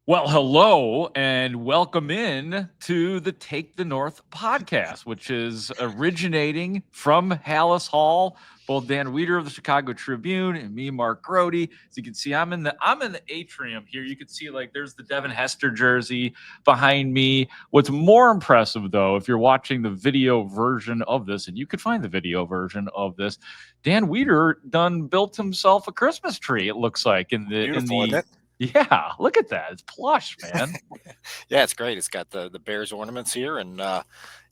Well, hello and welcome in to the Take the North podcast, which is originating from Haugh. Both Dan Wiederer of the Chicago Tribune and me, Mark Grote. As you can see, I'm in the atrium here. You can see there's the Devin Hester jersey behind me. What's more impressive though, if you're watching the video version of this, and you could find the video version of this, Dan Wiederer built himself a Christmas tree. It looks like Beautiful, isn't it? Yeah, look at that. It's plush, man. Yeah, it's great. It's got the Bears ornaments here. And,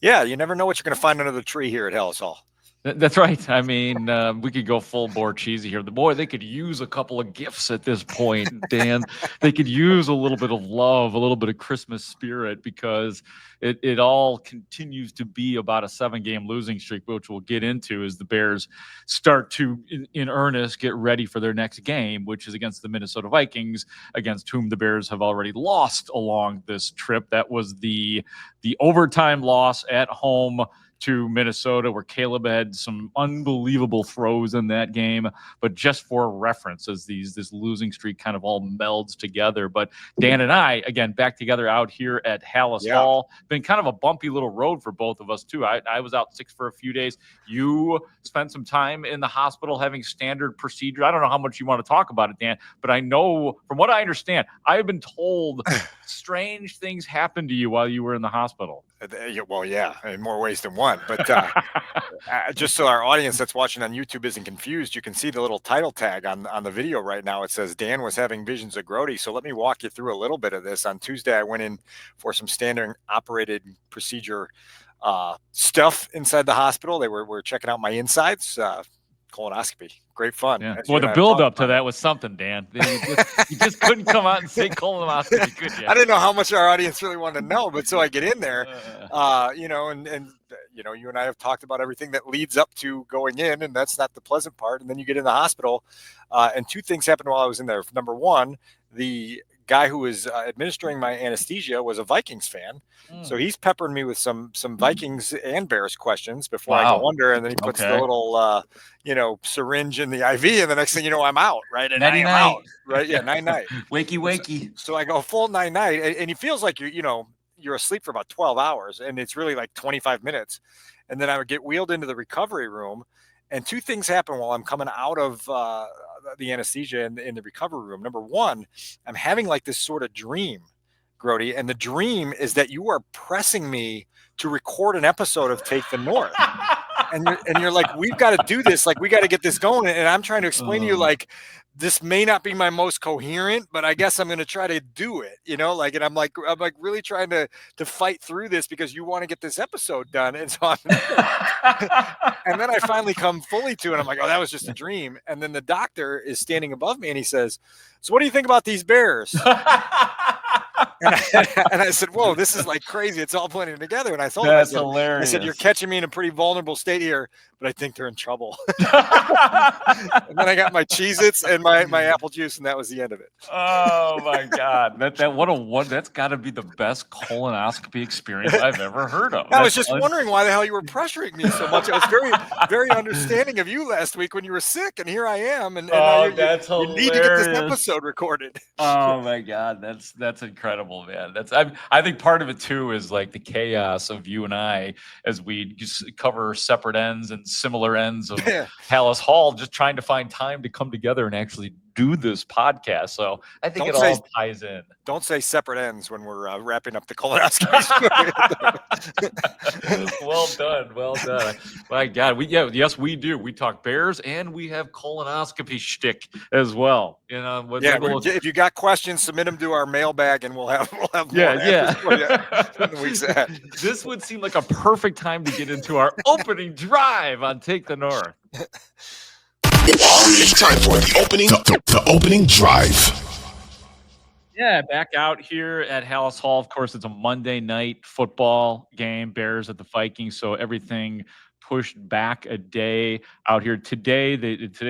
yeah, you never know what you're going to find under the tree here at Haugh. That's right. I mean, we could go full bore cheesy here. They could use a couple of gifts at this point, Dan. They could use a little bit of love, a little bit of Christmas spirit, because it all continues to be about a 7-game losing streak, which we'll get into as the Bears start to, in earnest, get ready for their next game, which is against the Minnesota Vikings, against whom the Bears have already lost along this trip. That was the overtime loss at home to Minnesota, where Caleb had some unbelievable throws in that game. But just for reference, as this losing streak kind of all melds together. But Dan and I, again, back together out here at Haugh. Been kind of a bumpy little road for both of us, too. I was out sick for a few days. You spent some time in the hospital having standard procedure. I don't know how much you want to talk about it, Dan, but I know, from what I understand, I have been told strange things happened to you while you were in the hospital. Well, yeah, in more ways than one. But just so our audience that's watching on YouTube isn't confused, you can see the little title tag on the video right now. It says Dan was having visions of Grote. So let me walk you through a little bit of this. On Tuesday, I went in for some standard operated procedure stuff inside the hospital. They were checking out my insides. Colonoscopy. Great fun. Yeah. Well, the build up to that was something, Dan. You just couldn't come out and say colonoscopy, could you? I didn't know how much our audience really wanted to know, but so I get in there, and you and I have talked about everything that leads up to going in, and that's not the pleasant part. And then you get in the hospital, and two things happened while I was in there. Number one, the guy who was administering my anesthesia was a Vikings fan. So he's peppering me with some Vikings and Bears questions before I go under. And then he puts the little, syringe in the IV. And the next thing you know, I'm out, right? And I'm out, right? Yeah, night. Wakey. So I go full night. And it feels like you're asleep for about 12 hours. And it's really like 25 minutes. And then I would get wheeled into the recovery room. And two things happen while I'm coming out of the anesthesia in the recovery room. Number one, I'm having like this sort of dream, Grote, and the dream is that you are pressing me to record an episode of Take the North. and you're like, we've got to do this. Like, we got to get this going. And I'm trying to explain to you, like, this may not be my most coherent, but I guess I'm going to try to do it, and I'm like really trying to fight through this because you want to get this episode done. And so and then I finally come fully to it. I'm like, oh, that was just a dream. And then the doctor is standing above me and he says, so what do you think about these Bears? And I said, whoa, this is like crazy. It's all blending together. And I told him, hilarious. I said, you're catching me in a pretty vulnerable state here, but I think they're in trouble. And then I got my Cheez-Its and my apple juice, and that was the end of it. Oh my God. That's gotta be the best colonoscopy experience I've ever heard of. I was just wondering why the hell you were pressuring me so much. I was very, very understanding of you last week when you were sick, and here I am. And that's hilarious. You need to get this episode recorded. Oh my God. That's incredible, man. I think part of it too is like the chaos of you and I as we just cover separate ends and similar ends of Haugh, just trying to find time to come together and actually do this podcast. So I think all ties in. Don't say separate ends when we're wrapping up the colonoscopy. Well done. My God, yes, we do. We talk Bears and we have colonoscopy shtick as well. If you got questions, submit them to our mailbag, and we'll have more in the weeks ahead. This would seem like a perfect time to get into our opening drive on Take the North. It's time for the opening drive. Yeah, back out here at Haugh. Of course, it's a Monday night football game, Bears at the Vikings, so everything pushed back a day out here. Today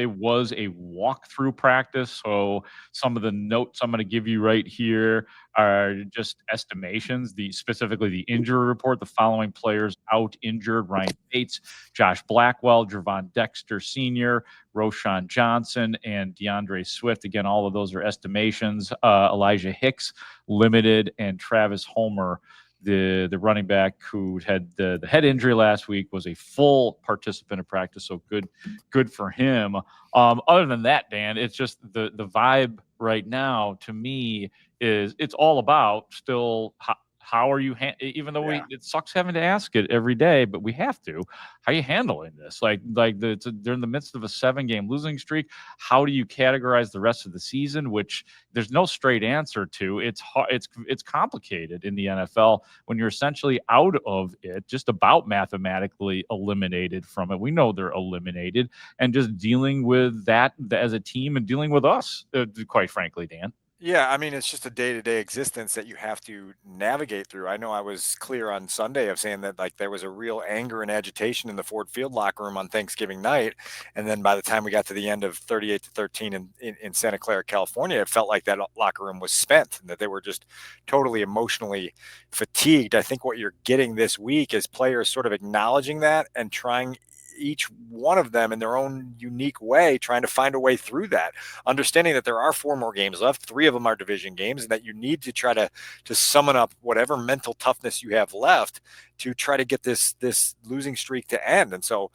was a walkthrough practice, so some of the notes I'm going to give you right here are just estimations. Specifically the injury report, the following players out injured: Ryan Bates, Josh Blackwell, Jervon Dexter Sr., Roshan Johnson, and DeAndre Swift. Again, all of those are estimations. Elijah Hicks limited, and Travis Homer, the running back who had the head injury last week, was a full participant of practice. So good for him. Other than that, Dan, it's just the vibe right now to me is it's all about still how are you even though it sucks having to ask it every day, but we have to. How are you handling this? They're in the midst of a 7-game losing streak. How do you categorize the rest of the season? Which there's no straight answer to. It's complicated in the NFL when you're essentially out of it, just about mathematically eliminated from it. We know they're eliminated, and just dealing with that as a team and dealing with us, quite frankly, Dan. Yeah, I mean, it's just a day-to-day existence that you have to navigate through. I know I was clear on Sunday of saying that there was a real anger and agitation in the Ford Field locker room on Thanksgiving night, and then by the time we got to the end of 38-13 in Santa Clara, California, it felt like that locker room was spent and that they were just totally emotionally fatigued. I think what you're getting this week is players sort of acknowledging that and trying, each one of them in their own unique way, trying to find a way through that, understanding that there are 4 more games left. 3 of them are division games, and that you need to try to summon up whatever mental toughness you have left to try to get this losing streak to end. And so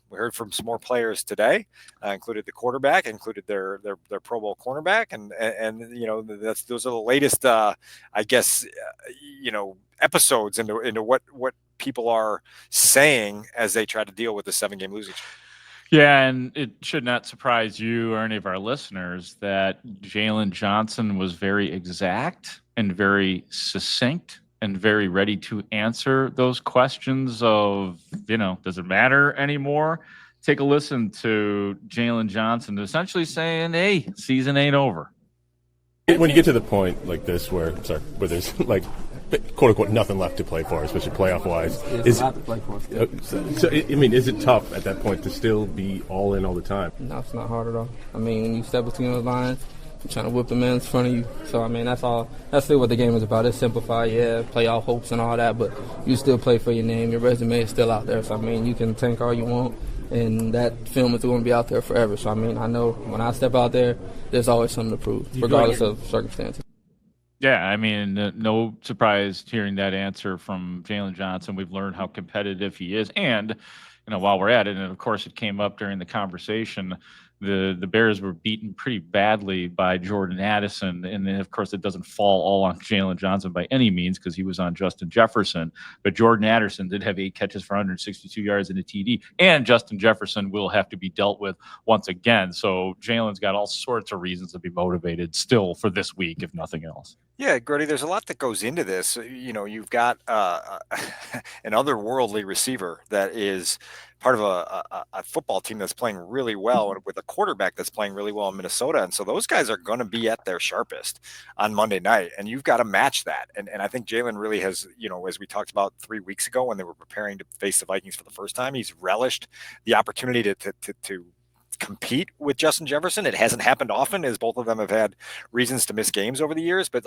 we heard from some more players today, included the quarterback, included their Pro Bowl cornerback, and those are the latest episodes into what people are saying as they try to deal with the 7-game losing streak. Yeah, and it should not surprise you or any of our listeners that Jalen Johnson was very exact and very succinct and very ready to answer those questions of, does it matter anymore? Take a listen to Jalen Johnson essentially saying, hey, season ain't over. When you get to the point like this where there's quote unquote nothing left to play for, especially playoff wise, is it tough at that point to still be all in all the time? No, it's not hard at all. I mean, when you step between those lines, you're trying to whip the man in front of you. So I mean, that's still what the game is about. It's simplified, playoff hopes and all that, but you still play for your name. Your resume is still out there. So I mean, you can tank all you want, and that film is going to be out there forever. So I mean, I know when I step out there, there's always something to prove, regardless of circumstances. Yeah, I mean, no surprise hearing that answer from Jalen Johnson. We've learned how competitive he is. And, while we're at it, and of course it came up during the conversation, the Bears were beaten pretty badly by Jordan Addison. And then, of course, it doesn't fall all on Jalen Johnson by any means because he was on Justin Jefferson. But Jordan Addison did have 8 catches for 162 yards and a TD. And Justin Jefferson will have to be dealt with once again. So Jalen's got all sorts of reasons to be motivated still for this week, if nothing else. Yeah, Grote, there's a lot that goes into this. You've got an otherworldly receiver that is part of a football team that's playing really well, and with a quarterback that's playing really well in Minnesota. And so those guys are going to be at their sharpest on Monday night, and you've got to match that. And I think Jalen really has, as we talked about 3 weeks ago when they were preparing to face the Vikings for the first time, he's relished the opportunity to compete with Justin Jefferson. It hasn't happened often, as both of them have had reasons to miss games over the years, but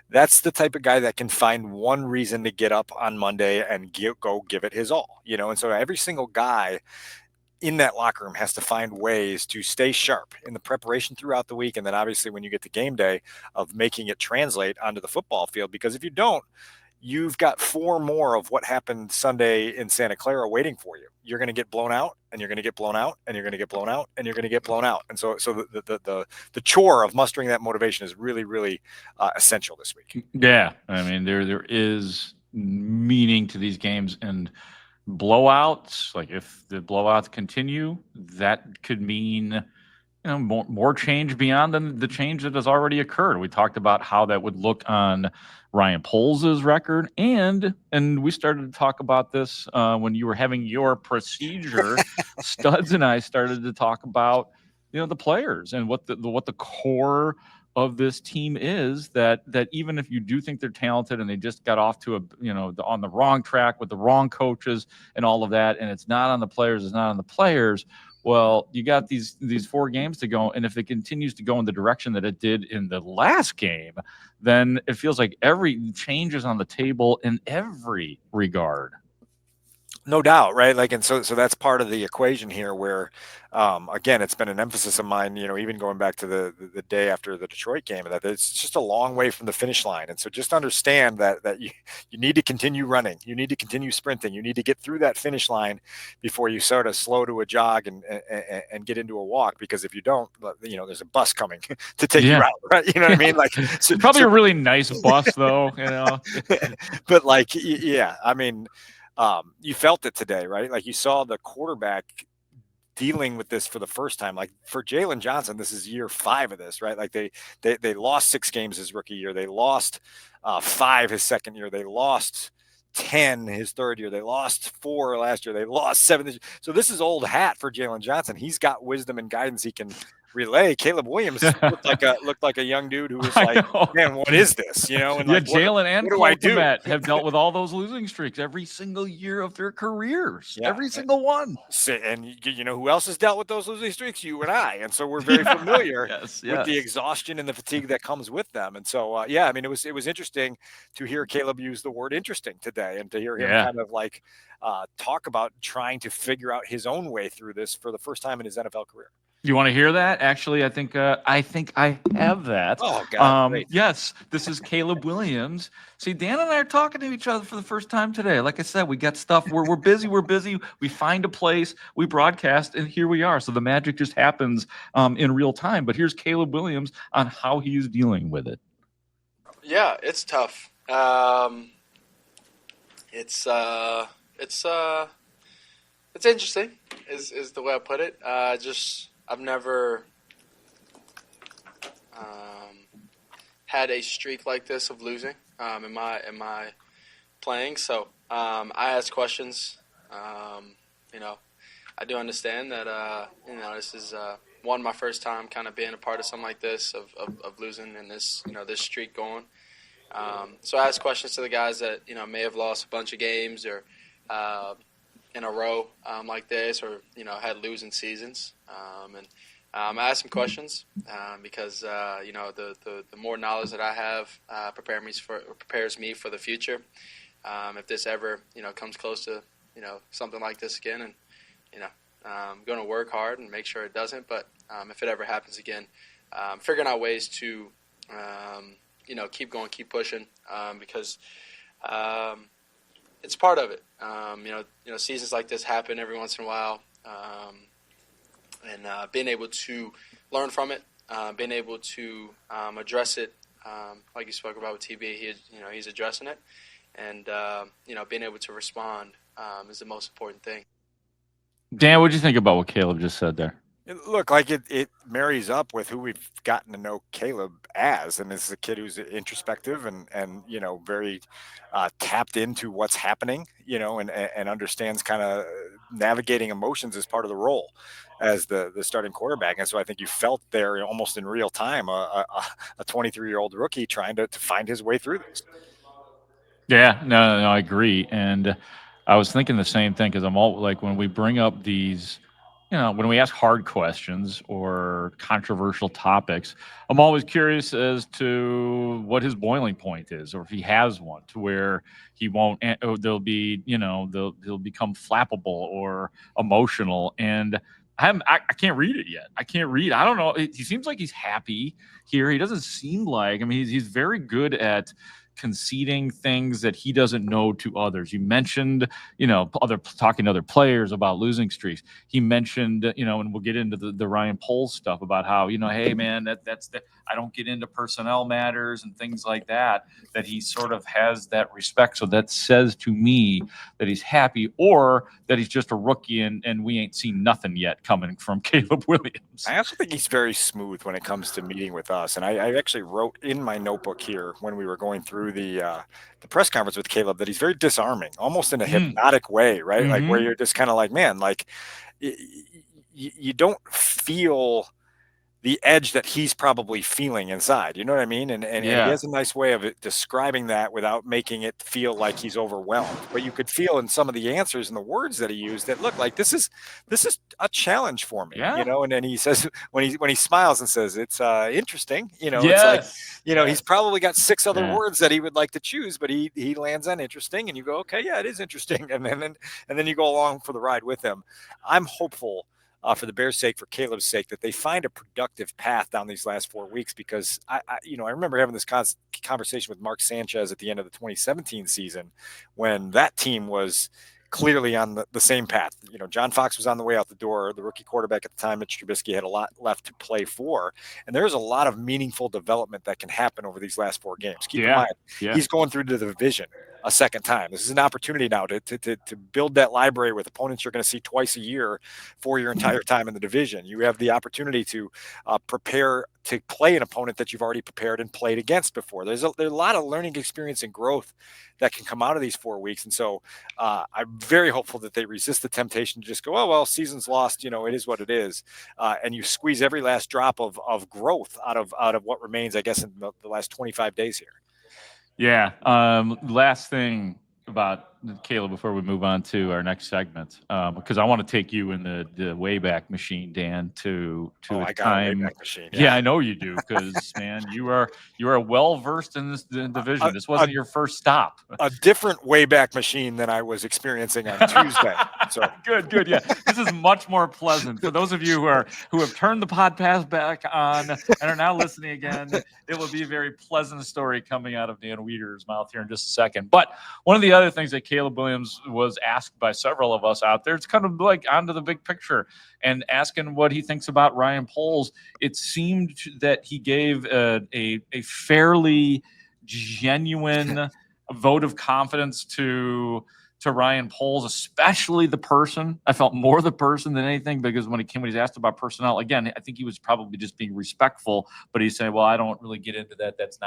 that's the type of guy that can find one reason to get up on Monday and go give it his all, and so every single guy in that locker room has to find ways to stay sharp in the preparation throughout the week, and then obviously when you get to game day, of making it translate onto the football field, because if you don't, you've got 4 more of what happened Sunday in Santa Clara waiting for you. You're going to get blown out, and you're going to get blown out, and you're going to get blown out, and you're going to get blown out. And so the chore of mustering that motivation is really, really essential this week. Yeah, I mean, there is meaning to these games, and blowouts, like if the blowouts continue, that could mean more change beyond the change that has already occurred. We talked about how that would look on Ryan Poles' record, and we started to talk about this when you were having your procedure. Studs and I started to talk about the players and what the core of this team is that even if you do think they're talented and they just got off to on the wrong track with the wrong coaches and all of that, and it's not on the players, it's not on the players. Well, you got these 4 games to go, and if it continues to go in the direction that it did in the last game, then it feels like every change is on the table in every regard. No doubt, right? Like, and so that's part of the equation here where, again, it's been an emphasis of mine, even going back to the day after the Detroit game, that it's just a long way from the finish line. And so just understand that you need to continue running. You need to continue sprinting. You need to get through that finish line before you sort of slow to a jog and get into a walk, because if you don't, there's a bus coming to take you out, right? You know what I mean? Like, probably a really nice bus though, but like, yeah, I mean, you felt it today, right? Like, you saw the quarterback dealing with this for the first time. Like, for Jalen Johnson, this is year 5 of this, right? Like, they lost 6 games his rookie year. They lost 5 his second year. They lost 10 his third year. They lost 4 last year. They lost 7. So this is old hat for Jalen Johnson. He's got wisdom and guidance he can relay. Caleb Williams looked like a young dude who was like, man, what is this? And yeah, like, Jalen and what do I do? have dealt with all those losing streaks every single year of their careers. Yeah. Every single one. And who else has dealt with those losing streaks? You and I. And so we're very familiar with the exhaustion and the fatigue that comes with them. And so, I mean, it was interesting to hear Caleb use the word interesting today, and to hear him kind of like talk about trying to figure out his own way through this for the first time in his NFL career. You want to hear that? Actually, I think I have that. Oh, God. Yes, this is Caleb Williams. See, Dan and I are talking to each other for the first time today. Like I said, we got stuff. We're busy. We're busy. We find a place, we broadcast, and here we are. So the magic just happens in real time. But here's Caleb Williams on how he's dealing with it. Yeah, it's tough. It's interesting, is the way I put it. I've never had a streak like this of losing in my playing. So I ask questions. I do understand that this is my first time kind of being a part of something like this of losing and this this streak going. So I ask questions to the guys that may have lost a bunch of games or in a row like this, or had losing seasons, and I ask some questions because the more knowledge that I have prepares me for the future. If this ever comes close to something like this again, and I'm going to work hard and make sure it doesn't. But if it ever happens again, figuring out ways to keep going, keep pushing, because it's part of it. Seasons like this happen every once in a while, and being able to learn from it, being able to address it, like you spoke about with TB, he's addressing it, and being able to respond is the most important thing. Dan, what do you think about what Caleb just said there? Look, like it marries up with who we've gotten to know Caleb as, and it's a kid who's introspective and very tapped into what's happening, and understands kind of navigating emotions as part of the role as the starting quarterback. And so I think you felt there almost in real time a 23-year-old rookie trying to find his way through this. Yeah, no, I agree. And I was thinking the same thing, because I'm all like, when we bring up these, when we ask hard questions or controversial topics, I'm always curious as to what his boiling point is, or if he has one, to where he won't, they'll be, they'll become flappable or emotional. And I can't read it yet. I don't know. He seems like he's happy here. He doesn't seem like, he's very good at conceding things that he doesn't know to others. You mentioned, talking to other players about losing streaks. He mentioned, and we'll get into the Ryan Poles stuff about how, hey man, that's I don't get into personnel matters and things like that, that he sort of has that respect. So that says to me that he's happy, or that he's just a rookie and we ain't seen nothing yet coming from Caleb Williams. I also think he's very smooth when it comes to meeting with us. And I actually wrote in my notebook here when we were going through the press conference with Caleb that he's very disarming, almost in a hypnotic way, right? Mm-hmm. Like, where you're just kind of like, man, like you don't feel the edge that he's probably feeling inside. You know what I mean? And he has a nice way of describing that without making it feel like he's overwhelmed. But you could feel in some of the answers and the words that he used that look like this is a challenge for me. Yeah. You know, and then he says when he smiles and says it's interesting. You know, Yes. it's like, you know, Yes. he's probably got 6 other Yeah. words that he would like to choose, but he lands on interesting, and you go, okay, yeah, it is interesting, and then you go along for the ride with him. I'm hopeful. For the Bears' sake, for Caleb's sake, that they find a productive path down these last 4 weeks, because I remember having this conversation with Mark Sanchez at the end of the 2017 season when that team was clearly on the same path. You know, John Fox was on the way out the door. The rookie quarterback at the time, Mitch Trubisky, had a lot left to play for, and there's a lot of meaningful development that can happen over these last 4 games. Keep in mind, he's going through the division a second time. This is an opportunity now to build that library with opponents you're going to see twice a year for your entire time in the division. You have the opportunity to prepare to play an opponent that you've already prepared and played against before. There's a lot of learning experience and growth that can come out of these 4 weeks. And so I'm very hopeful that they resist the temptation to just go, oh, well, season's lost. You know, it is what it is. And you squeeze every last drop of growth out of what remains, I guess, in the last 25 days here. Yeah. Last thing about Caleb before we move on to our next segment, because I want to take you in the Wayback machine, Dan, to a time. Wayback machine. Yeah, I know you do, because man, you are well versed in this division. This wasn't your first stop. A different Wayback machine than I was experiencing on Tuesday. So good. Yeah, this is much more pleasant for those of you who have turned the podcast back on and are now listening again. It will be a very pleasant story coming out of Dan Wiederer's mouth here in just a second. But one of the other things that Caleb Williams was asked by several of us out there, it's kind of like onto the big picture and asking what he thinks about Ryan Poles. It seemed that he gave a fairly genuine vote of confidence to Ryan Poles, especially the person. I felt more the person than anything, because when he's asked about personnel, again, I think he was probably just being respectful, but he's saying, well, I don't really get into that. That's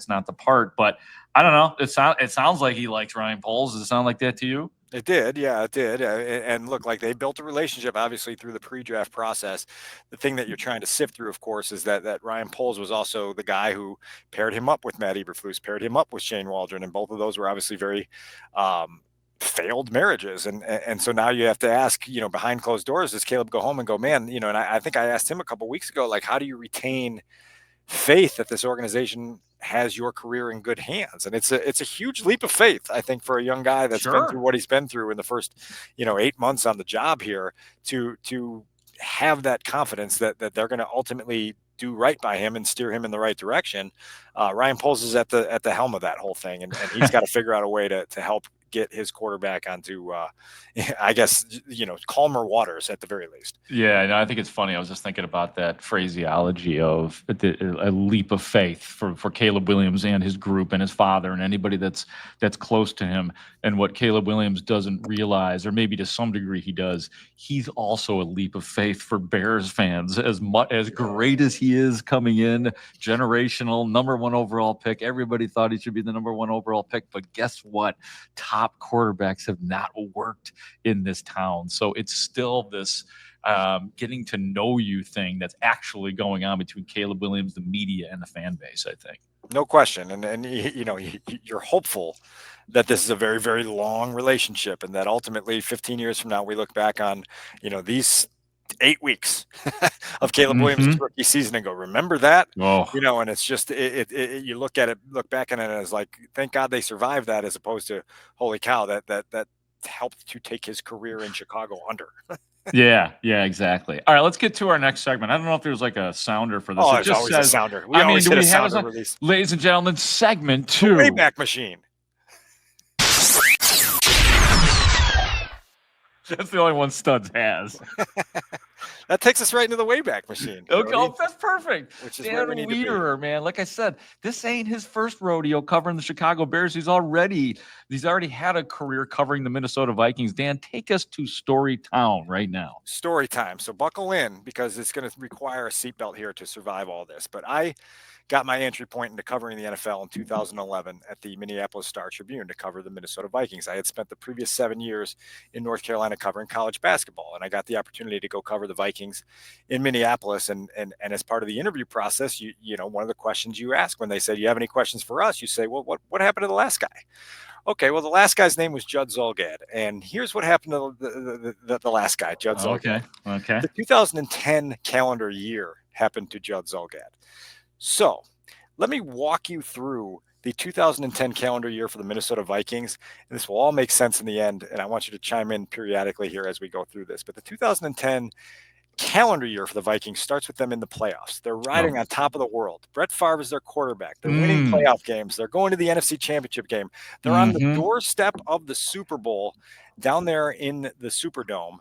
not the part. But I don't know. It sounds like he likes Ryan Poles. Does it sound like that to you? It did. Yeah, it did. And look, like, they built a relationship, obviously, through the pre-draft process. The thing that you're trying to sift through, of course, is that Ryan Poles was also the guy who paired him up with Matt Eberflus, paired him up with Shane Waldron, and both of those were obviously very failed marriages. And so now you have to ask, you know, behind closed doors, does Caleb go home and go, man, you know, and I think I asked him a couple of weeks ago, like, how do you retain faith that this organization has your career in good hands? And it's a huge leap of faith, I think, for a young guy that's been through what he's been through in the first, 8 months on the job here, to have that confidence that they're going to ultimately do right by him and steer him in the right direction. Ryan Poles is at the helm of that whole thing, and he's got to figure out a way to help get his quarterback onto, I guess, calmer waters at the very least. Yeah, no, I think it's funny. I was just thinking about that phraseology of a leap of faith for Caleb Williams and his group and his father and anybody that's close to him. And what Caleb Williams doesn't realize, or maybe to some degree he does, he's also a leap of faith for Bears fans. As great as he is coming in, generational, number 1 overall pick. Everybody thought he should be the number 1 overall pick, but guess what? Top quarterbacks have not worked in this town. So it's still this getting to know you thing that's actually going on between Caleb Williams, the media, and the fan base, I think. No question. And you're hopeful that this is a very, very long relationship, and that ultimately 15 years from now, we look back on, these 8 weeks of Caleb Williams' rookie season and go, remember that? Oh. And it's just, you look back at it as like, thank God they survived that, as opposed to, holy cow, that helped to take his career in Chicago under. Yeah, exactly. All right, let's get to our next segment. I don't know if there's like a sounder for this. Oh, it just always says, a sounder. Do we have a release. Ladies and gentlemen, segment 2. The Wayback Machine. That's the only one Studs has. That takes us right into the Wayback Machine. Okay, that's perfect. Which is Dan where we need Wiederer, to be. man. Like I said, this ain't his first rodeo covering the Chicago Bears. He's already had a career covering the Minnesota Vikings. Dan, take us to Story Town right now. Story time. So buckle in, because it's going to require a seatbelt here to survive all this. But I got my entry point into covering the NFL in 2011 at the Minneapolis Star-Tribune to cover the Minnesota Vikings. I had spent the previous 7 years in North Carolina covering college basketball, and I got the opportunity to go cover the Vikings in Minneapolis. And as part of the interview process, you know, one of the questions you ask when they say, "You have any questions for us?" You say, "Well, what happened to the last guy?" Okay, well, the last guy's name was Judd Zulgad, and here's what happened to the last guy, Judd Zulgad. Okay. The 2010 calendar year happened to Judd Zulgad. So let me walk you through the 2010 calendar year for the Minnesota Vikings, and this will all make sense in the end, and I want you to chime in periodically here as we go through this. But the 2010 calendar year for the Vikings starts with them in the playoffs. They're riding on top of the world. Brett Favre is their quarterback. They're winning playoff games. They're going to the NFC Championship game. They're on the doorstep of the Super Bowl down there in the Superdome.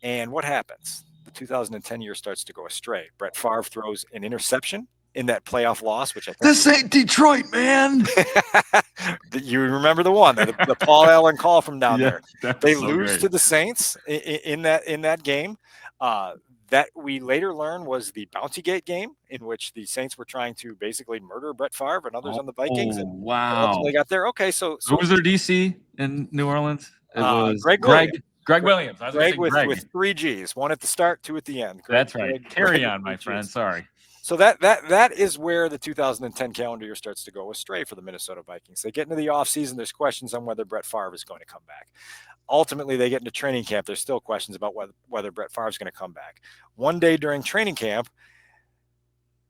And what happens? The 2010 year starts to go astray. Brett Favre throws an interception in that playoff loss, which I think This ain't Detroit, man. you remember the one, the Paul Allen call from down there. They so lose great. to the Saints in that game. That we later learned was the Bountygate game, in which the Saints were trying to basically murder Brett Favre and others on the Vikings. And Wow. ultimately got there. Okay, so Who was their DC in New Orleans? It was Greg Williams. I was Greg gonna say Greg. with 3 G's, one at the start, 2 at the end. That's right. Carry on, my Greg friend. G's. Sorry. So that is where the 2010 calendar year starts to go astray for the Minnesota Vikings. They get into the offseason. There's questions on whether Brett Favre is going to come back. Ultimately, they get into training camp. There's still questions about whether Brett Favre is going to come back. One day during training camp,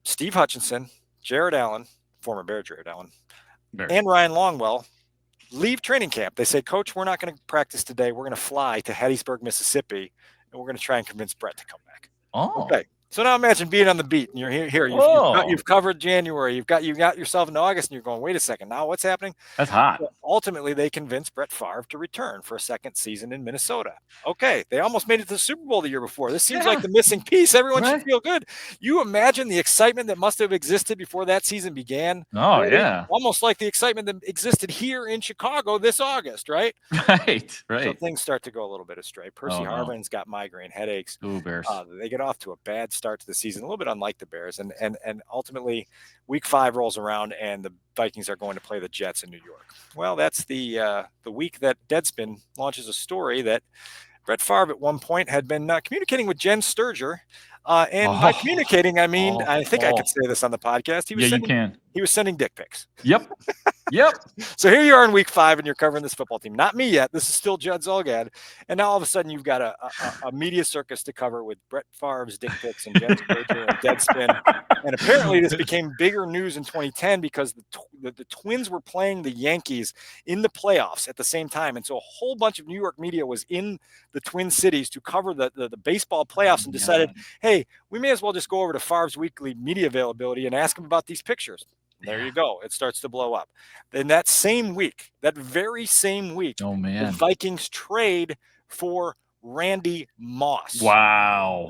Steve Hutchinson, Jared Allen, former Bear Jared Allen, and Ryan Longwell leave training camp. They say, "Coach, we're not going to practice today. We're going to fly to Hattiesburg, Mississippi, and we're going to try and convince Brett to come back." Oh. Okay. So now imagine being on the beat and you're here. You've covered January. You got yourself into August, and you're going, wait a second. Now what's happening? That's hot. Well, ultimately, they convinced Brett Favre to return for a second season in Minnesota. Okay, they almost made it to the Super Bowl the year before. This seems like the missing piece. Everyone should feel good. You imagine the excitement that must have existed before that season began. Oh, yeah. Almost like the excitement that existed here in Chicago this August, right? Right. So things start to go a little bit astray. Percy Harvin's got migraine headaches. Ooh, Bears. They get off to a bad start to the season, a little bit unlike the Bears. And ultimately, week 5 rolls around, and the Vikings are going to play the Jets in New York. Well, that's the week that Deadspin launches a story that Brett Favre at one point had been communicating with Jen Sturger. By communicating, I mean, I think I could say this on the podcast. He was sending dick pics. Yep. So here you are in week 5, and you're covering this football team. Not me yet. This is still Judd Zulgad. And now all of a sudden you've got a media circus to cover with Brett Favre's dick pics and Jen Sturger and Deadspin. And apparently this became bigger news in 2010 because the Twins were playing the Yankees in the playoffs at the same time. And so a whole bunch of New York media was in the Twin Cities to cover the baseball playoffs and decided, hey, we may as well just go over to Favre's weekly media availability and ask him about these pictures. There you go. It starts to blow up. Then that very same week, the Vikings trade for Randy Moss. Wow.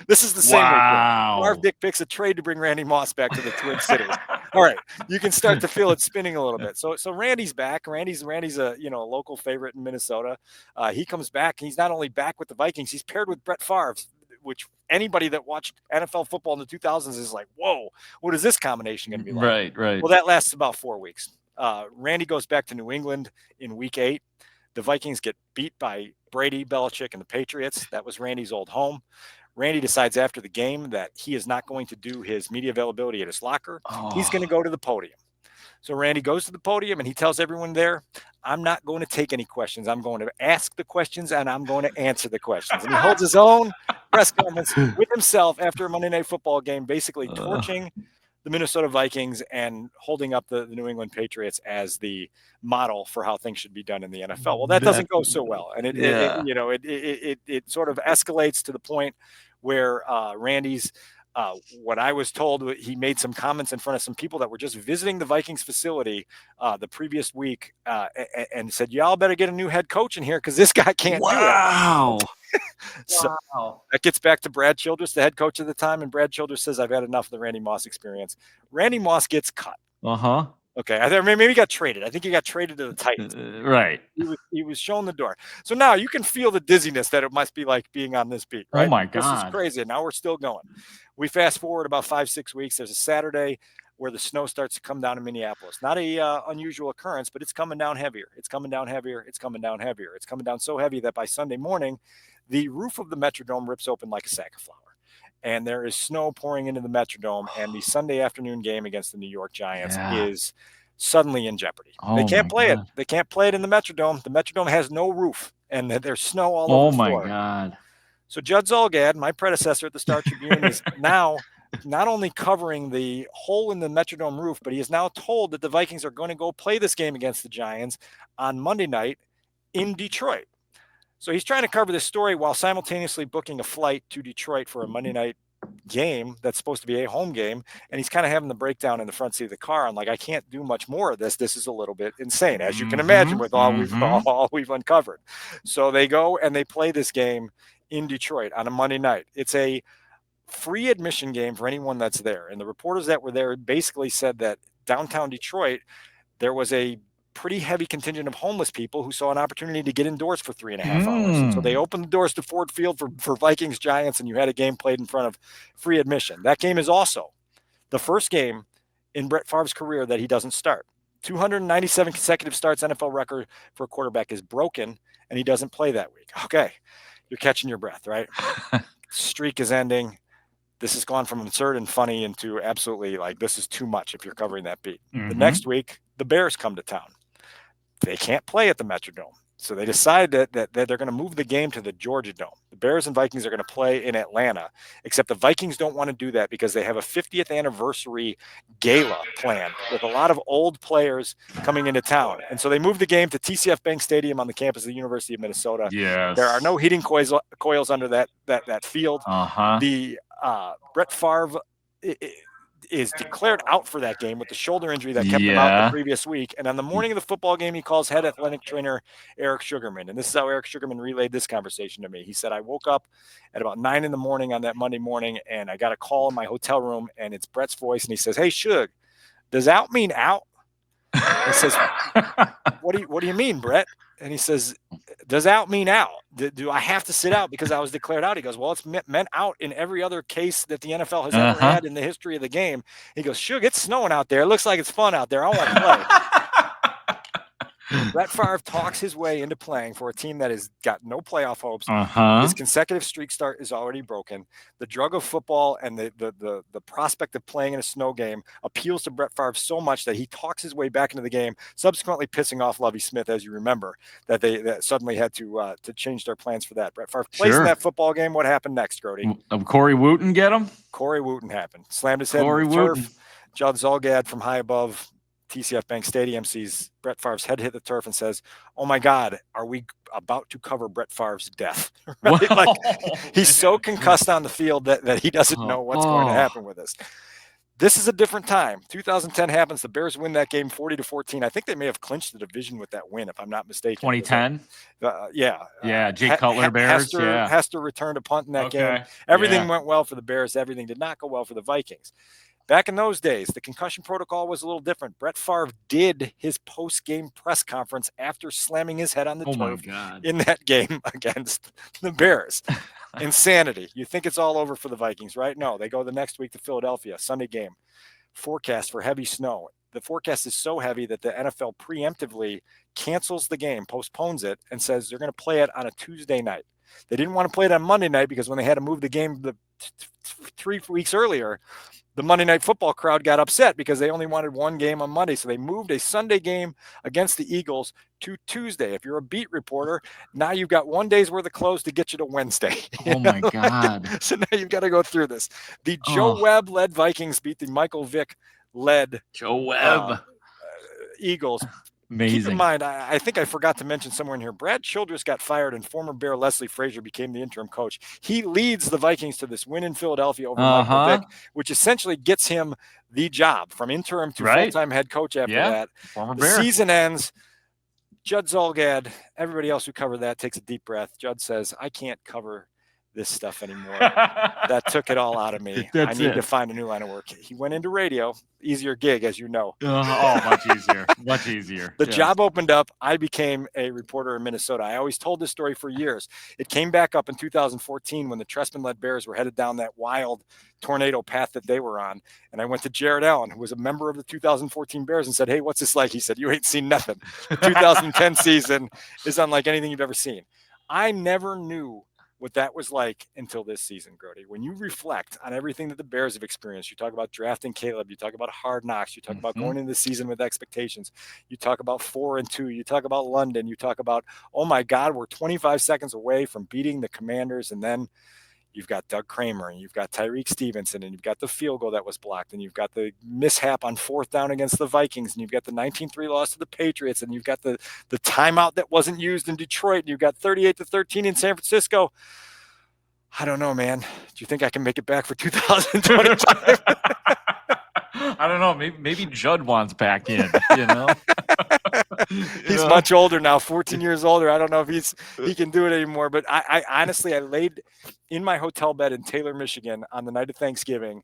This is the same week. Favre dick picks a trade to bring Randy Moss back to the Twin Cities. All right. You can start to feel it spinning a little bit. So Randy's back. Randy's a local favorite in Minnesota. He comes back. He's not only back with the Vikings, he's paired with Brett Favre, which anybody that watched NFL football in the 2000s is like, whoa, what is this combination going to be like? Right. Well, that lasts about 4 weeks. Randy goes back to New England in week 8. The Vikings get beat by Brady, Belichick, and the Patriots. That was Randy's old home. Randy decides after the game that he is not going to do his media availability at his locker. He's going to go to the podium. So Randy goes to the podium and he tells everyone there, I'm not going to take any questions. I'm going to ask the questions and I'm going to answer the questions. And he holds his own press conference with himself after a Monday Night Football game, basically torching the Minnesota Vikings and holding up the New England Patriots as the model for how things should be done in the NFL. Well, that doesn't go so well. And it sort of escalates to the point where Randy's what I was told, he made some comments in front of some people that were just visiting the Vikings facility the previous week and said, y'all better get a new head coach in here because this guy can't do it. So that gets back to Brad Childress, the head coach at the time. And Brad Childress says, I've had enough of the Randy Moss experience. Randy Moss gets cut. Okay. I think maybe he got traded. I think he got traded to the Titans. Right. He was shown the door. So now you can feel the dizziness that it must be like being on this beat. Right? Oh my God. This is crazy. And now we're still going. We fast forward about 5-6 weeks. There's a Saturday. where the snow starts to come down in Minneapolis. Not a unusual occurrence, but it's coming down heavier. It's coming down heavier. It's coming down heavier. It's coming down so heavy that by Sunday morning, the roof of the Metrodome rips open like a sack of flour. And there is snow pouring into the Metrodome, and the Sunday afternoon game against the New York Giants is suddenly in jeopardy. They can't play it. They can't play it in the Metrodome. The Metrodome has no roof, and there's snow all over the floor. Oh, my God. So Judd Zulgad, my predecessor at the Star Tribune, is now not only covering the hole in the Metrodome roof, but he is now told that the Vikings are going to go play this game against the Giants on Monday night in Detroit. So he's trying to cover this story while simultaneously booking a flight to Detroit for a Monday night game that's supposed to be a home game. And he's kind of having the breakdown in the front seat of the car. I'm like, I can't do much more of this. This is a little bit insane, as you can imagine, with all we've uncovered. So they go and they play this game in Detroit on a Monday night. It's a free admission game for anyone that's there. And the reporters that were there basically said that downtown Detroit, there was a pretty heavy contingent of homeless people who saw an opportunity to get indoors for 3.5 hours. And so they opened the doors to Ford Field for Vikings Giants, and you had a game played in front of free admission. That game is also the first game in Brett Favre's career that he doesn't start. 297 consecutive starts, NFL record for a quarterback, is broken, and he doesn't play that week. Okay, you're catching your breath, right? Streak is ending. This has gone from absurd and funny into absolutely like, this is too much if you're covering that beat. The next week, the Bears come to town. They can't play at the Metrodome. So they decide that they're going to move the game to the Georgia Dome. The Bears and Vikings are going to play in Atlanta, except the Vikings don't want to do that because they have a 50th anniversary gala planned with a lot of old players coming into town. And so they moved the game to TCF Bank Stadium on the campus of the University of Minnesota. Yes. There are no heating coils under that field. The Brett Favre is declared out for that game with the shoulder injury that kept him out the previous week. And on the morning of the football game, he calls head athletic trainer Eric Sugarman. And this is how Eric Sugarman relayed this conversation to me. He said, I woke up at about 9 a.m. on that Monday morning, and I got a call in my hotel room, and it's Brett's voice. And he says, hey, Shug, does out mean out? He says, what do you mean, Brett? And he says, does out mean out? Do I have to sit out because I was declared out? He goes, well, it's meant out in every other case that the NFL has ever had in the history of the game. He goes, Shug, it's snowing out there. It looks like it's fun out there. I want to play. Brett Favre talks his way into playing for a team that has got no playoff hopes. His consecutive streak start is already broken. The drug of football and the prospect of playing in a snow game appeals to Brett Favre so much that he talks his way back into the game, subsequently pissing off Lovie Smith, as you remember, that suddenly had to change their plans for that. Brett Favre plays in that football game. What happened next, Grote? Corey Wooten get him? Corey Wooten happened. Slammed his head in the turf. Judd Zulgad from high above TCF Bank Stadium sees Brett Favre's head hit the turf and says, oh my God, are we about to cover Brett Favre's death? Right? Like, he's so concussed on the field that he doesn't know what's going to happen with this. This is a different time. 2010 happens. The Bears win that game 40-14. I think they may have clinched the division with that win, if I'm not mistaken. 2010? Jay Cutler Bears. Hester returned a punt in that game. Everything went well for the Bears. Everything did not go well for the Vikings. Back in those days, the concussion protocol was a little different. Brett Favre did his post-game press conference after slamming his head on the turf in that game against the Bears. Insanity. You think it's all over for the Vikings, right? No, they go the next week to Philadelphia, Sunday game. Forecast for heavy snow. The forecast is so heavy that the NFL preemptively cancels the game, postpones it, and says they're going to play it on a Tuesday night. They didn't want to play it on Monday night because when they had to move the game 3 weeks earlier, the Monday Night Football crowd got upset because they only wanted one game on Monday. So they moved a Sunday game against the Eagles to Tuesday. If you're a beat reporter, now you've got 1 day's worth of clothes to get you to Wednesday. Oh, my God. So now you've got to go through this. The Joe Webb-led Vikings beat the Michael Vick-led Eagles. Amazing. Keep in mind, I think I forgot to mention somewhere in here, Brad Childress got fired and former Bear Leslie Frazier became the interim coach. He leads the Vikings to this win in Philadelphia over Michael Vick, which essentially gets him the job from interim to full-time head coach after that. Former the Bear. Season ends. Judd Zulgad, everybody else who covered that takes a deep breath. Judd says, I can't cover this stuff anymore. That took it all out of me. I need to find a new line of work. He went into radio, easier gig, as you know. Much easier. Much easier. The job opened up. I became a reporter in Minnesota. I always told this story for years. It came back up in 2014 when the Trestman-led Bears were headed down that wild tornado path that they were on. And I went to Jared Allen, who was a member of the 2014 Bears, and said, hey, what's this like? He said, you ain't seen nothing. The 2010 season is unlike anything you've ever seen. I never knew what that was like until this season, Grote. When you reflect on everything that the Bears have experienced, you talk about drafting Caleb, you talk about Hard Knocks, you talk about going into the season with expectations, you talk about 4-2, you talk about London, you talk about, oh my God, we're 25 seconds away from beating the Commanders, and then you've got Doug Kramer, and you've got Tyreek Stevenson, and you've got the field goal that was blocked, and you've got the mishap on 4th down against the Vikings, and you've got the 19-3 loss to the Patriots, and you've got the timeout that wasn't used in Detroit, and you've got 38-13 in San Francisco. I don't know, man. Do you think I can make it back for 2025? I don't know. Maybe Judd wants back in, you know? He's much older now, 14 years older. I don't know if he can do it anymore. But I honestly, I laid in my hotel bed in Taylor, Michigan on the night of Thanksgiving,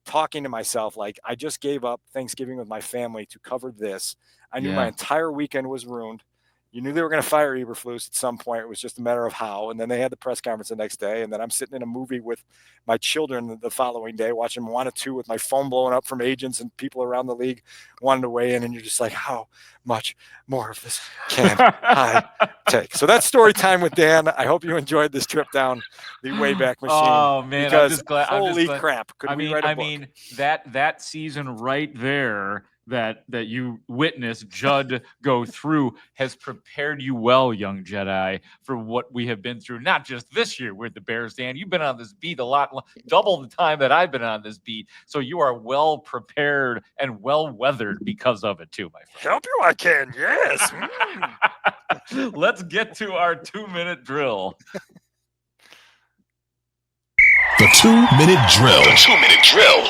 talking to myself like I just gave up Thanksgiving with my family to cover this. I knew my entire weekend was ruined. You knew they were going to fire Eberflus at some point. It was just a matter of how. And then they had the press conference the next day. And then I'm sitting in a movie with my children the following day, watching Moana 2 with my phone blowing up from agents and people around the league wanting to weigh in. And you're just like, how much more of this can I take? So that's story time with Dan. I hope you enjoyed this trip down the Wayback Machine. Oh, man. Because I'm just glad. holy crap. Could we write a book? I mean, that season right there that you witnessed Judd go through has prepared you well, young Jedi, for what we have been through, not just this year with the Bears, Dan. You've been on this beat a lot, double the time that I've been on this beat. So you are well prepared and well weathered because of it too, my friend. Help you I can, yes. Let's get to our 2-minute drill. The 2-minute drill. The 2-minute drill.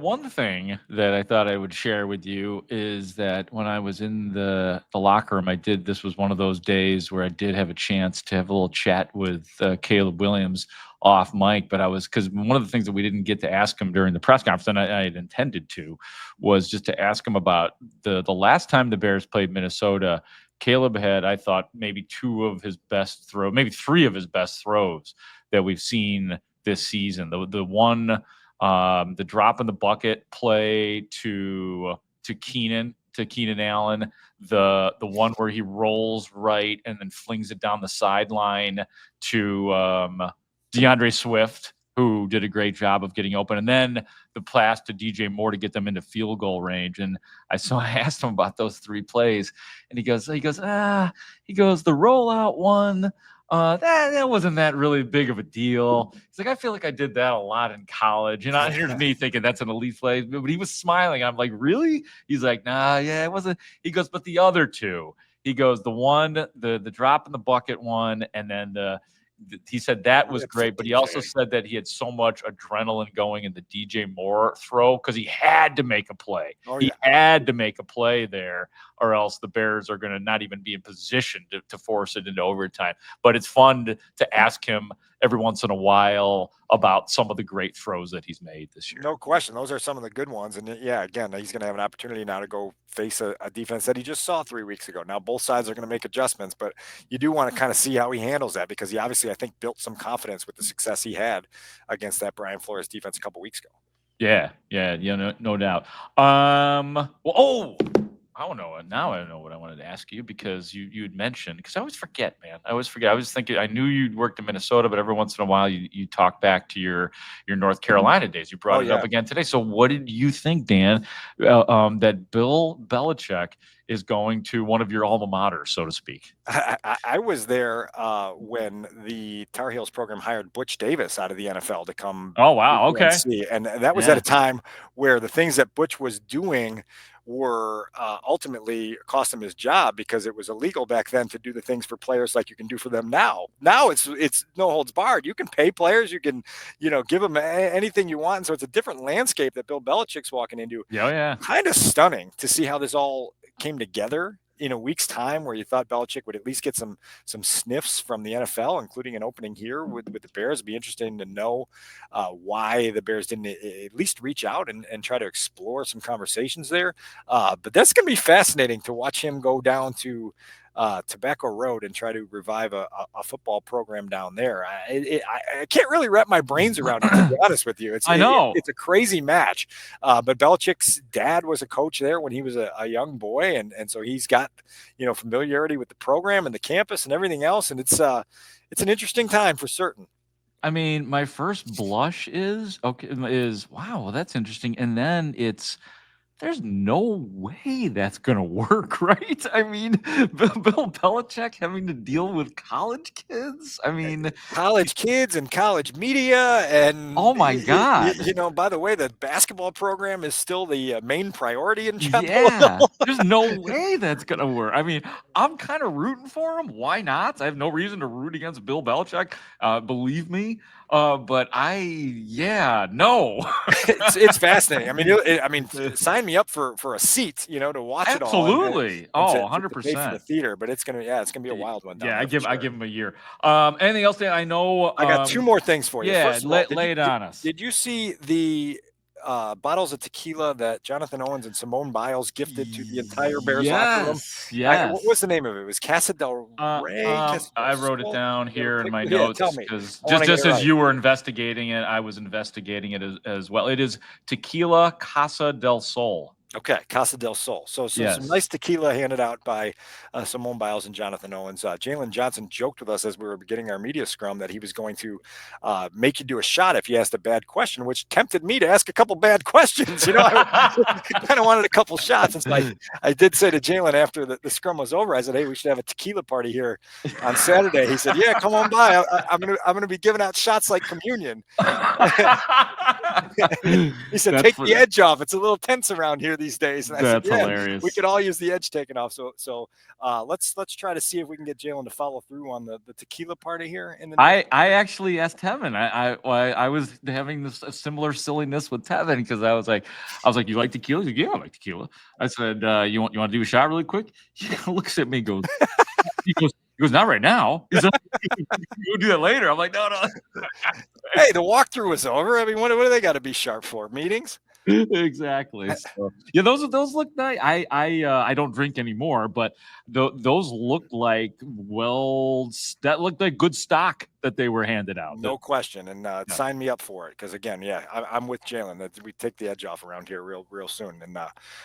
One thing that I thought I would share with you is that when I was in the locker room, this was one of those days where I did have a chance to have a little chat with Caleb Williams off mic, but because one of the things that we didn't get to ask him during the press conference, and I had intended to, was just to ask him about the last time the Bears played Minnesota. Caleb had, I thought, maybe 2 of his best throws, maybe 3 of his best throws that we've seen this season. The one, the drop in the bucket play to Keenan Allen, the one where he rolls right and then flings it down the sideline to DeAndre Swift, who did a great job of getting open, and then the pass to DJ Moore to get them into field goal range. And I asked him about those 3 plays, and he goes, the rollout one, that wasn't that really big of a deal. He's like, I feel like I did that a lot in college. And here's me thinking that's an elite play, but he was smiling. I'm like, really? He's like, nah, yeah, it wasn't. He goes, but the other 2, he goes, the one, the drop in the bucket one, and then he said that was great, but he also said that he had so much adrenaline going in the DJ Moore throw because he had to make a play. He had to make a play there, or else the Bears are going to not even be in position to force it into overtime. But it's fun to ask him every once in a while about some of the great throws that he's made this year. No question. Those are some of the good ones. And again, he's going to have an opportunity now to go face a defense that he just saw 3 weeks ago. Now, both sides are going to make adjustments, but you do want to kind of see how he handles that, because he obviously, I think, built some confidence with the success he had against that Brian Flores defense a couple weeks ago. Yeah, no doubt. I don't know. Now I know what I wanted to ask you, because you had mentioned, because I always forget, man. I was thinking, I knew you'd worked in Minnesota, but every once in a while you talk back to your North Carolina days. You brought it up again today. So what did you think, Dan, that Bill Belichick is going to one of your alma maters, so to speak? I was there when the Tar Heels program hired Butch Davis out of the NFL to come. Oh, wow. Okay. And that was at a time where the things that Butch was doing were ultimately cost him his job, because it was illegal back then to do the things for players like you can do for them now. Now it's no holds barred. You can pay players, you can, give them anything you want. And so it's a different landscape that Bill Belichick's walking into. Yeah. Kind of stunning to see how this all came together in a week's time where you thought Belichick would at least get some sniffs from the NFL, including an opening here with the Bears. It'd be interesting to know why the Bears didn't at least reach out and try to explore some conversations there. But that's going to be fascinating to watch him go down to Tobacco Road and try to revive a football program down there. I can't really wrap my brains around it, to be honest with you. I know. It's a crazy match. But Belichick's dad was a coach there when he was a young boy. And so he's got, familiarity with the program and the campus and everything else. And it's an interesting time for certain. I mean, my first blush is wow, that's interesting. And then there's no way that's going to work, right? I mean, Bill Belichick having to deal with college kids. I mean, college kids and college media. And oh my God. By the way, the basketball program is still the main priority in Chapel Yeah, Hill. there's no way that's going to work. I mean, I'm kind of rooting for him. Why not? I have no reason to root against Bill Belichick. Believe me. But no. it's fascinating. I mean, sign me up for a seat, to watch it all. Absolutely. And 100%. pay for the theater, but it's gonna be a wild one. Yeah, I give him a year. Anything else that I know? I got two more things for you. Yeah, First of all, lay it on us. Did you see the bottles of tequila that Jonathan Owens and Simone Biles gifted to the entire Bears locker room? Yes. What was the name of it? It was Casa del Rey. I wrote it down here in my notes. Tell me. Just as you were investigating it, I was investigating it as well. It is Tequila Casa del Sol. Okay, Casa del Sol. So Yes. Some nice tequila handed out by Simone Biles and Jonathan Owens. Jalen Johnson joked with us as we were getting our media scrum that he was going to make you do a shot if you asked a bad question, which tempted me to ask a couple bad questions. I kind of wanted a couple shots. And so I did say to Jalen after the scrum was over, I said, hey, we should have a tequila party here on Saturday. He said, yeah, come on by. I'm gonna be giving out shots like communion. He said, take the edge off. It's a little tense around here these days. And I said, hilarious. We could all use the edge taken off. So let's try to see if we can get Jalen to follow through on the tequila party here. I actually asked Tevin. I was having this similar silliness with Tevin because I was like, you like tequila? He's like, yeah, I like tequila. I said, you want to do a shot really quick? He looks at me, goes, he goes, not right now. He's like, we'll do that later. I'm like, no. Hey, the walkthrough was over. I mean, what do they got to be sharp for? Meetings? Exactly. So, yeah, those look nice. I don't drink anymore, but those look like that looked like good stock that they were handed out. No question. And sign me up for it because again, I'm with Jalen that we take the edge off around here real soon. And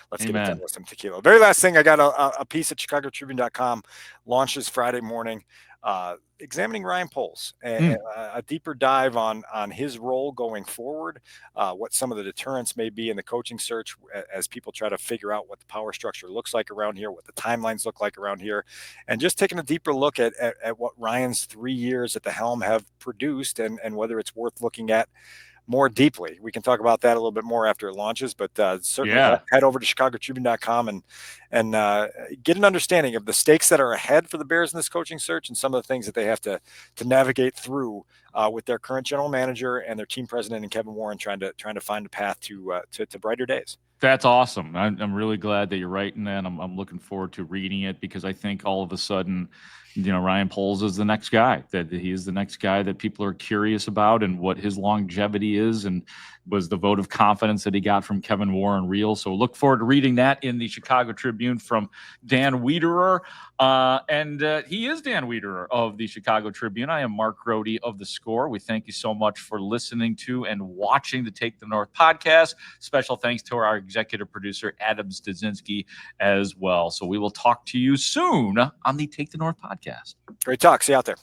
let's get it done with some tequila. Very last thing, I got a piece at ChicagoTribune.com launches Friday morning. Examining Ryan Poles and a deeper dive on his role going forward, what some of the deterrents may be in the coaching search as people try to figure out what the power structure looks like around here, what the timelines look like around here, and just taking a deeper look at what Ryan's 3 years at the helm have produced and whether it's worth looking at more deeply. We can talk about that a little bit more after it launches, but certainly head over to ChicagoTribune.com and get an understanding of the stakes that are ahead for the Bears in this coaching search and some of the things that they have to navigate through with their current general manager and their team president and Kevin Warren trying to find a path to brighter days. That's awesome. I'm really glad that you're writing that. I'm looking forward to reading it because I think all of a sudden, Ryan Poles is the next guy, that he is the next guy that people are curious about and what his longevity is and was the vote of confidence that he got from Kevin Warren real. So look forward to reading that in the Chicago Tribune from Dan Wiederer. And he is Dan Wiederer of the Chicago Tribune. I am Mark Grote of The Score. We thank you so much for listening to and watching the Take the North podcast. Special thanks to our executive producer, Adam Stadzinski, as well. So we will talk to you soon on the Take the North podcast. Great talk. See you out there.